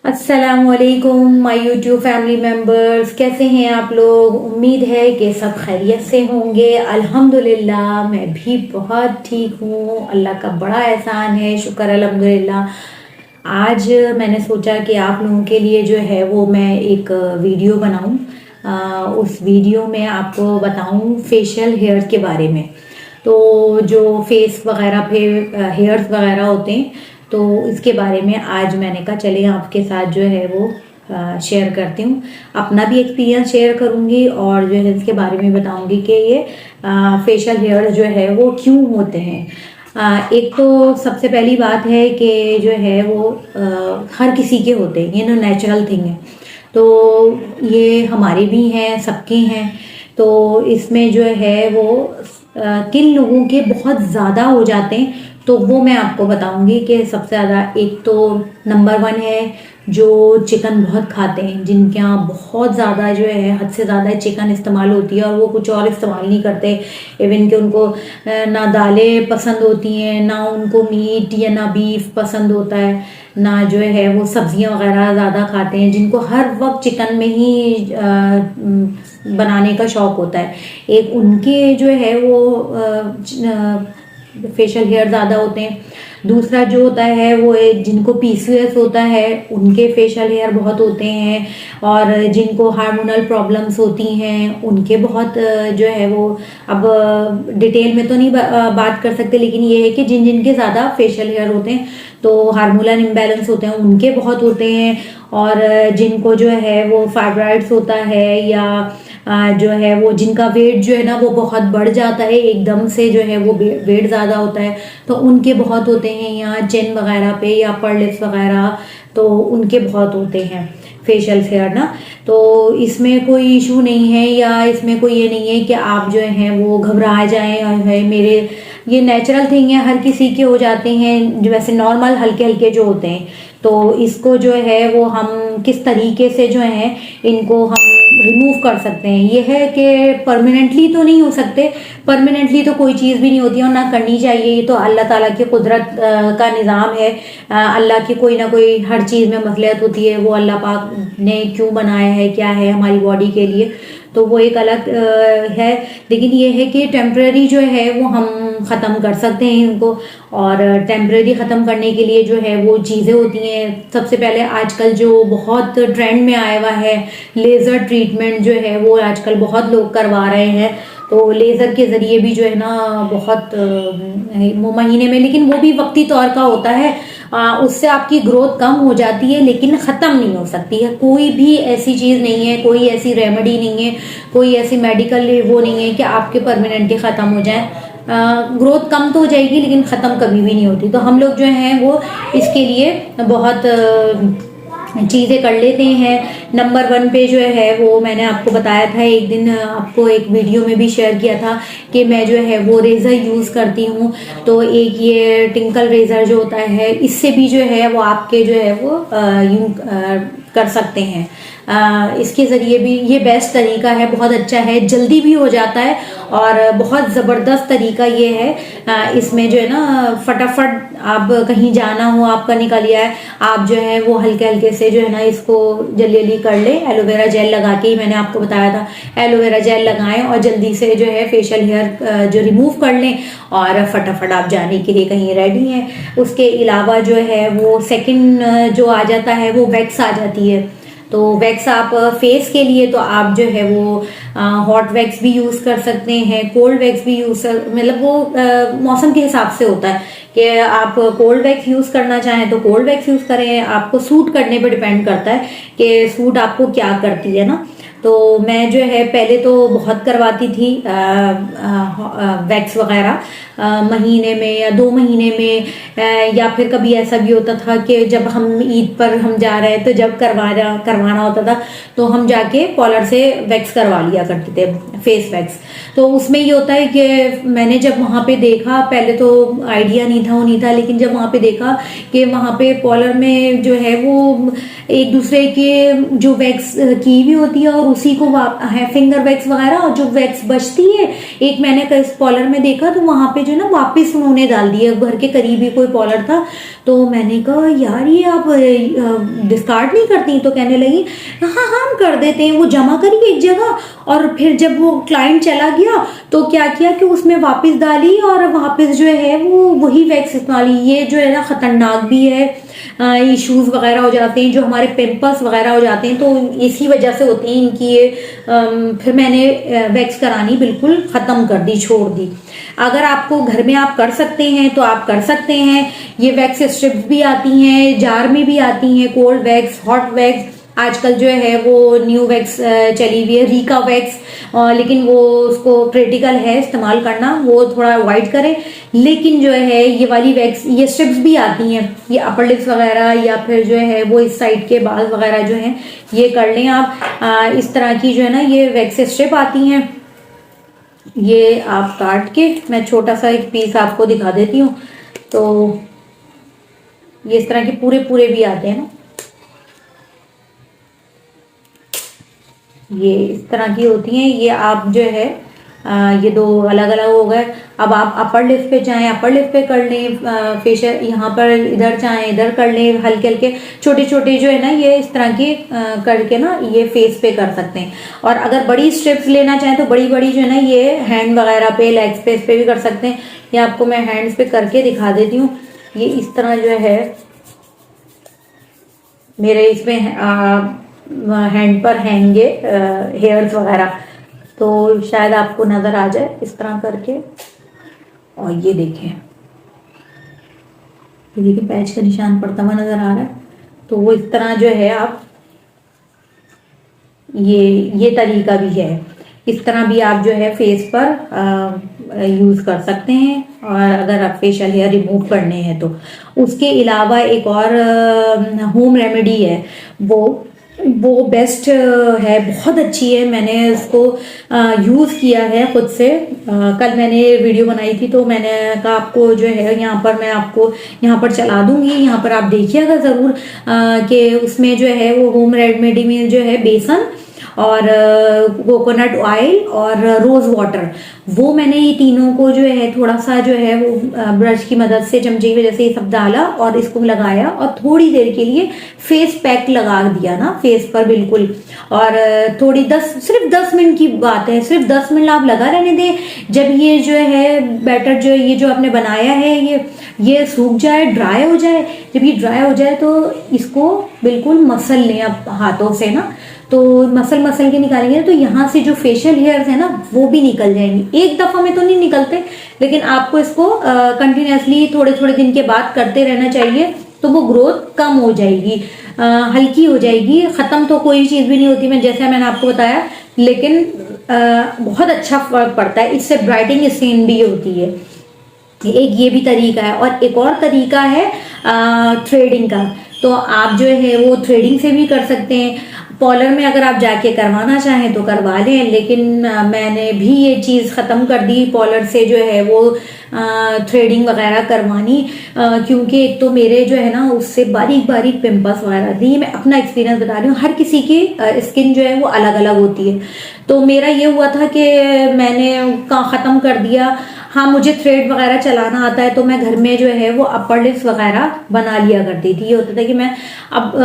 अस्सलामुअलैकुम my YouTube family members, कैसे हैं आप लोग। उम्मीद है कि सब खैरियत से होंगे। अल्हम्दुलिल्लाह मैं भी बहुत ठीक हूँ। अल्लाह का बड़ा एहसान है, शुक्र अल्हम्दुलिल्लाह। आज मैंने सोचा कि आप लोगों के लिए जो है वो मैं एक वीडियो बनाऊँ। उस वीडियो में आपको बताऊँ फेशियल हेयर के बारे में। तो जो फेस वगैरह पे हेयर्स वगैरह होते हैं, तो इसके बारे में आज मैंने कहा चले आपके साथ जो है वो शेयर करती हूँ। अपना भी एक्सपीरियंस शेयर करूँगी और जो है इसके बारे में बताऊँगी कि ये फेशियल हेयर जो है वो क्यों होते हैं। एक तो सबसे पहली बात है कि जो है वो हर किसी के होते हैं, ये ना नेचुरल थिंग है। तो ये हमारे भी हैं, सबके हैं। तो इसमें जो है वो किन लोगों के बहुत ज़्यादा हो जाते हैं, तो वो मैं आपको बताऊंगी कि सबसे ज़्यादा एक तो नंबर 1 है जो चिकन बहुत खाते हैं, जिनके यहाँ बहुत ज़्यादा जो है हद से ज़्यादा चिकन इस्तेमाल होती है और वो कुछ और इस्तेमाल नहीं करते। इवन कि उनको ना दालें पसंद होती हैं, ना उनको मीट या ना बीफ पसंद होता है, ना जो है वो सब्जियां वगैरह ज़्यादा खाते हैं, जिनको हर वक्त चिकन में ही बनाने का शौक होता है। एक उनके जो है वो फेशियल हेयर ज़्यादा होते हैं। दूसरा जो होता है वो जिनको पीसीओएस होता है उनके फेशियल हेयर बहुत होते हैं। और जिनको हार्मोनल प्रॉब्लम्स होती हैं उनके बहुत जो है वो, अब डिटेल में तो नहीं बात कर सकते, लेकिन ये है कि जिन जिनके ज़्यादा फेशियल हेयर होते हैं तो हार्मोनल इम्बैलेंस होते हैं उनके बहुत होते हैं। और जिनको जो है वो फाइब्राइड्स होता है या जो है वो जिनका वेट जो है ना वो बहुत बढ़ जाता है एकदम से, जो है वो वेट ज़्यादा होता है, तो उनके बहुत होते हैं। यहाँ चिन वगैरह पे या अपर लिप्स वगैरह, तो उनके बहुत होते हैं फेशियल हेयर ना। तो इसमें कोई इशू नहीं है या इसमें कोई ये नहीं है कि आप जो हैं वो घबरा जाएं है मेरे, ये नेचुरल थिंग है, हर किसी के हो जाते हैं जो वैसे नॉर्मल हल्के हल्के जो होते हैं। तो इसको जो है वो हम किस तरीके से जो है इनको हम रिमूव कर सकते हैं। ये है कि परमानेंटली तो नहीं हो सकते, परमानेंटली तो कोई चीज़ भी नहीं होती और ना करनी चाहिए। ये तो अल्लाह ताला की कुदरत का निज़ाम है। अल्लाह की कोई ना कोई हर चीज़ में मसलियत होती है, वो अल्लाह पाक ने क्यों बनाया है, क्या है हमारी बॉडी के लिए, तो वो एक अलग है। लेकिन ये है कि टेम्परेरी जो है वो हम ख़त्म कर सकते हैं इनको। और टेम्परेरी ख़त्म करने के लिए जो है वो चीज़ें होती हैं। सबसे पहले आजकल जो बहुत ट्रेंड में आया हुआ है लेज़र ट्रीटमेंट, जो है वो आजकल बहुत लोग करवा रहे हैं। तो लेज़र के ज़रिए भी जो है ना बहुत वो महीने में, लेकिन वो भी वक्ती तौर का होता है। उससे आपकी ग्रोथ कम हो जाती है लेकिन ख़त्म नहीं हो सकती है। कोई भी ऐसी चीज़ नहीं है, कोई ऐसी रेमेडी नहीं है, कोई ऐसी मेडिकल वो नहीं है कि आपके परमानेंटली ख़त्म हो जाए। ग्रोथ कम तो हो जाएगी लेकिन ख़त्म कभी भी नहीं होती। तो हम लोग जो हैं वो इसके लिए बहुत चीज़ें कर लेते हैं। नंबर 1 पे जो है वो मैंने आपको बताया था, एक दिन आपको एक वीडियो में भी शेयर किया था कि मैं जो है वो रेज़र यूज़ करती हूँ। तो एक ये टिंकल रेज़र जो होता है, इससे भी जो है वो आपके जो है वो यूँ कर सकते हैं। इसके ज़रिए भी ये बेस्ट तरीका है, बहुत अच्छा है, जल्दी भी हो जाता है और बहुत ज़बरदस्त तरीका ये है। इसमें जो है ना फटाफट आप कहीं जाना हो, आपका निकल आए, आप जो है वो हल्के हल्के से जो है ना इसको जल्दी जल्दी कर ले। एलोवेरा जेल लगा के ही मैंने आपको बताया था, एलोवेरा जेल लगाएं और जल्दी से जो है फेशियल हेयर जो रिमूव कर लें और फटाफट आप जाने के लिए कहीं रेडी हैं। उसके अलावा जो है वो सेकंड जो आ जाता है वो वैक्स आ जाती है। तो वैक्स आप फेस के लिए तो आप जो है वो हॉट वैक्स भी यूज़ कर सकते हैं, कोल्ड वैक्स भी मतलब वो मौसम के हिसाब से होता है कि आप कोल्ड वैक्स यूज़ करना चाहें तो कोल्ड वैक्स यूज़ करें। आपको सूट करने पर डिपेंड करता है कि सूट आपको क्या करती है ना। तो मैं जो है पहले तो बहुत करवाती थी वैक्स वगैरह, महीने में या 2 महीने में, या फिर कभी ऐसा भी होता था कि जब हम ईद पर हम जा रहे हैं तो जब करवाना होता था तो हम जाके कॉलर से वैक्स करवा लिया करते थे, फेस वैक्स। तो उसमें ये होता है कि मैंने जब वहाँ पे देखा, पहले तो आइडिया नहीं था, वो नहीं था, लेकिन जब वहाँ पे देखा कि वहाँ पे पॉलर में जो है वो एक दूसरे के जो वैक्स की भी होती है और उसी को है फिंगर वैक्स वगैरह, और जो वैक्स बचती है एक मैंने इस पॉलर में देखा तो वहाँ पे जो है ना वापस उन्होंने डाल दिया, घर के करीब ही कोई पॉलर था। तो मैंने कहा यार ये आप डिस्कार्ड नहीं करती? तो कहने लगी हाँ हाँ हम कर देते हैं, वो जमा करी एक जगह और फिर जब वो क्लाइंट चला गया तो क्या किया कि उसमें वापस डाली और वापस जो है वो वही वैक्स इस्तेमाल। ये जो है ना खतरनाक भी है, इश्यूज वगैरह हो जाते हैं, जो हमारे पिंपल्स वगैरह हो जाते हैं तो इसी वजह से होते हैं इनकी ये। फिर मैंने वैक्स करानी बिल्कुल ख़त्म कर दी, छोड़ दी। अगर आपको घर में आप कर सकते हैं तो आप कर सकते हैं। ये वैक्स स्ट्रिप्स भी आती हैं, जार में भी आती हैं, कोल्ड वैक्स, हॉट वैक्स। आजकल जो है वो न्यू वैक्स चली हुई है, रीका वैक्स, लेकिन वो उसको क्रिटिकल है इस्तेमाल करना, वो थोड़ा अवॉइड करें। लेकिन जो है ये वाली वैक्स, ये स्ट्रिप्स भी आती हैं, ये अपर लिप्स वगैरह या फिर जो है वो इस साइड के बाल वगैरह जो हैं ये कर लें आप। इस तरह की जो है ना ये वैक्स स्ट्रिप आती हैं, ये आप काट के, मैं छोटा सा एक पीस आपको दिखा देती हूँ। तो ये इस तरह के पूरे पूरे भी आते हैं ना, ये इस तरह की होती हैं। ये आप जो है ये दो अलग अलग हो गए। अब आप अपर लिप पे चाहें अपर लिप पे कर लें फेशियल, यहाँ पर इधर चाहें इधर कर लें, हल्के हल्के छोटे छोटे जो है ना ये इस तरह के करके ना ये फेस पे कर सकते हैं। और अगर बड़ी स्ट्रिप्स लेना चाहें तो बड़ी बड़ी जो है ना ये हैंड वगैरह पे, लेग स्पेस पे भी कर सकते हैं। ये आपको मैं हैंड्स पे करके दिखा देती हूँ। ये इस तरह जो है मेरे इसमें हैंड पर हैंगे हेयर्स वगैरह, तो शायद आपको नज़र आ जाए इस तरह करके। और ये देखें, ये देखिए पैच का निशान पड़ता हुआ नज़र आ रहा है। तो वो इस तरह जो है आप ये तरीका भी है, इस तरह भी आप जो है फेस पर यूज़ कर सकते हैं। और अगर आप फेशियल हेयर रिमूव करने हैं तो उसके अलावा एक और होम रेमेडी है, वो बेस्ट है, बहुत अच्छी है। मैंने इसको यूज़ किया है खुद से। कल मैंने वीडियो बनाई थी तो मैंने कहा आपको जो है यहाँ पर मैं आपको यहाँ पर चला दूंगी, यहाँ पर आप देखिएगा ज़रूर कि उसमें जो है वो होम रेमेडी में जो है बेसन और कोकोनट ऑयल और रोज़ वाटर, वो मैंने ये तीनों को जो है थोड़ा सा जो है वो ब्रश की मदद से चमचे की वजह से ये सब डाला और इसको लगाया और थोड़ी देर के लिए फेस पैक लगा दिया ना फेस पर बिल्कुल। और सिर्फ 10 मिनट की बात है, सिर्फ 10 मिनट आप लगा रहने दें। जब ये जो है बैटर जो ये जो आपने बनाया है ये सूख जाए, ड्राई हो जाए, जब ये ड्राई हो जाए तो इसको बिल्कुल मसल लें आप हाथों से ना। तो मसल के निकालेंगे तो यहाँ से जो फेशियल हेयर्स है ना वो भी निकल जाएंगे। एक दफा में तो नहीं निकलते, लेकिन आपको इसको कंटिन्यूसली थोड़े थोड़े दिन के बाद करते रहना चाहिए, तो वो ग्रोथ कम हो जाएगी, हल्की हो जाएगी। खत्म तो कोई चीज भी नहीं होती, मैंने आपको बताया, लेकिन बहुत अच्छा फर्क पड़ता है इससे, ब्राइटनिंग स्किन भी होती है। एक ये भी तरीका है। और एक और तरीका है थ्रेडिंग का, तो आप जो है वो थ्रेडिंग से भी कर सकते हैं। पॉलर में अगर आप जाके करवाना चाहें तो करवा लें, लेकिन मैंने भी ये चीज़ ख़त्म कर दी पॉलर से जो है वो थ्रेडिंग वगैरह करवानी, क्योंकि एक तो मेरे जो है ना उससे बारीक बारीक पिंपल्स वगैरह थी। मैं अपना एक्सपीरियंस बता रही हूँ, हर किसी की स्किन जो है वो अलग अलग होती है। तो मेरा ये हुआ था कि मैंने ख़त्म कर दिया। हाँ, मुझे थ्रेड वगैरह चलाना आता है तो मैं घर में जो है वो अपर लिप्स वगैरह बना लिया करती थी। ये होता था कि मैं अब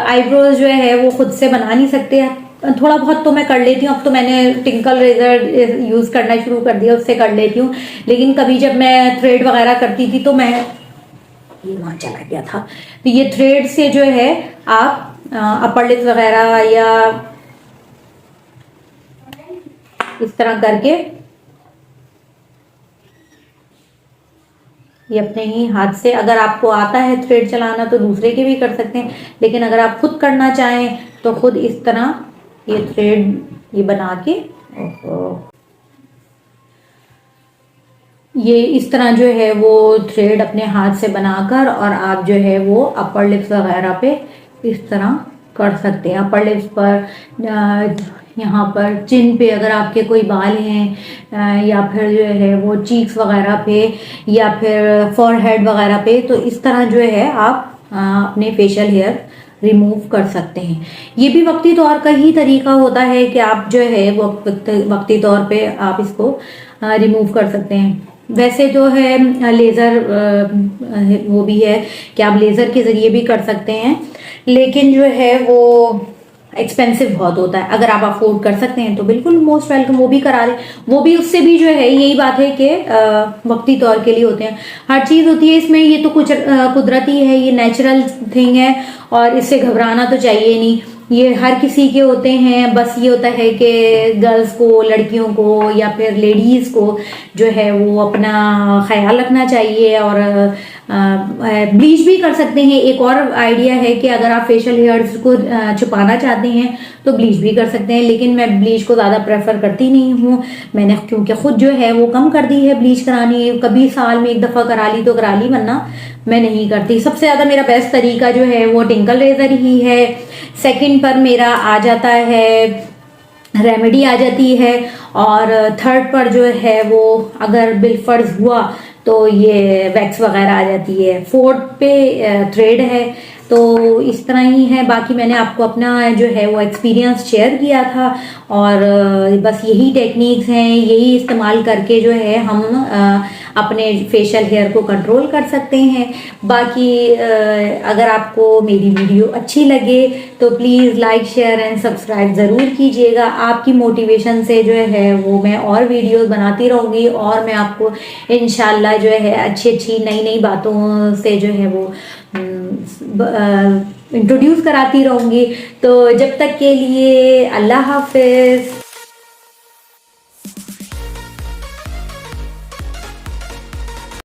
आईब्रोज जो है वो खुद से बना नहीं सकते, थोड़ा बहुत तो मैं कर लेती हूँ। अब तो मैंने टिंकल रेजर यूज़ करना शुरू कर दिया, उससे कर लेती हूँ। लेकिन कभी जब मैं थ्रेड वगैरह करती थी तो मैं ये वहाँ चला गया था, तो ये थ्रेड से जो है आप अपर लिप्स वगैरह या इस तरह करके ये अपने ही हाथ से, अगर आपको आता है थ्रेड चलाना तो दूसरे के भी कर सकते हैं, लेकिन अगर आप खुद करना चाहें तो खुद इस तरह ये थ्रेड ये बना के ये इस तरह जो है वो थ्रेड अपने हाथ से बनाकर और आप जो है वो अपर लिप्स वगैरह पे इस तरह कर सकते हैं। अपर लिप्स पर यहाँ पर चिन पे अगर आपके कोई बाल हैं या फिर जो है वो चीक्स वगैरह पे या फिर फॉरहेड वगैरह पे, तो इस तरह जो है आप अपने फेशियल हेयर रिमूव कर सकते हैं। ये भी वक्ती तौर का ही तरीका होता है कि आप जो है वो वक्ती तौर पे आप इसको रिमूव कर सकते हैं। वैसे जो है लेज़र वो भी है कि आप लेज़र के ज़रिए भी कर सकते हैं, लेकिन जो है वो एक्सपेंसिव बहुत होता है। अगर आप अफोर्ड कर सकते हैं तो बिल्कुल मोस्ट वेलकम, वो भी करा दें। वो भी उससे भी जो है यही बात है कि वक्ती तौर के लिए होते हैं। हर चीज़ होती है इसमें, ये तो कुछ कुदरती है, ये नेचुरल थिंग है और इससे घबराना तो चाहिए नहीं। ये हर किसी के होते हैं, बस ये होता है कि गर्ल्स को, लड़कियों को या फिर लेडीज़ को जो है वो अपना ख्याल रखना चाहिए और ब्लीच भी कर सकते हैं। एक और आइडिया है कि अगर आप फेशियल हेयर्स को छुपाना चाहते हैं तो ब्लीच भी कर सकते हैं, लेकिन मैं ब्लीच को ज़्यादा प्रेफर करती नहीं हूँ। मैंने क्योंकि खुद जो है वो कम कर दी है ब्लीच करानी, कभी साल में एक दफ़ा करा ली तो करा ली, वरना मैं नहीं करती। सबसे ज़्यादा मेरा बेस्ट तरीका जो है वो टिंकल रेजर ही है। सेकंड पर मेरा आ जाता है रेमेडी आ जाती है, और थर्ड पर जो है वो अगर बिलफर्ज हुआ तो ये वैक्स वगैरह आ जाती है। फोर्थ पे थ्रेड है। तो इस तरह ही है। बाकी मैंने आपको अपना जो है वो एक्सपीरियंस शेयर किया था, और बस यही टेक्निक्स हैं, यही इस्तेमाल करके जो है हम अपने फेशियल हेयर को कंट्रोल कर सकते हैं। बाकी अगर आपको मेरी वीडियो अच्छी लगे तो please like, share and subscribe ज़रूर कीजिएगा। आपकी मोटिवेशन से जो है वो मैं और वीडियोस बनाती रहूँगी, और मैं आपको इंशाल्लाह जो है अच्छी अच्छी नई नई बातों से जो है वो इंट्रोड्यूस कराती रहूँगी। तो जब तक के लिए अल्लाह हाफिज़।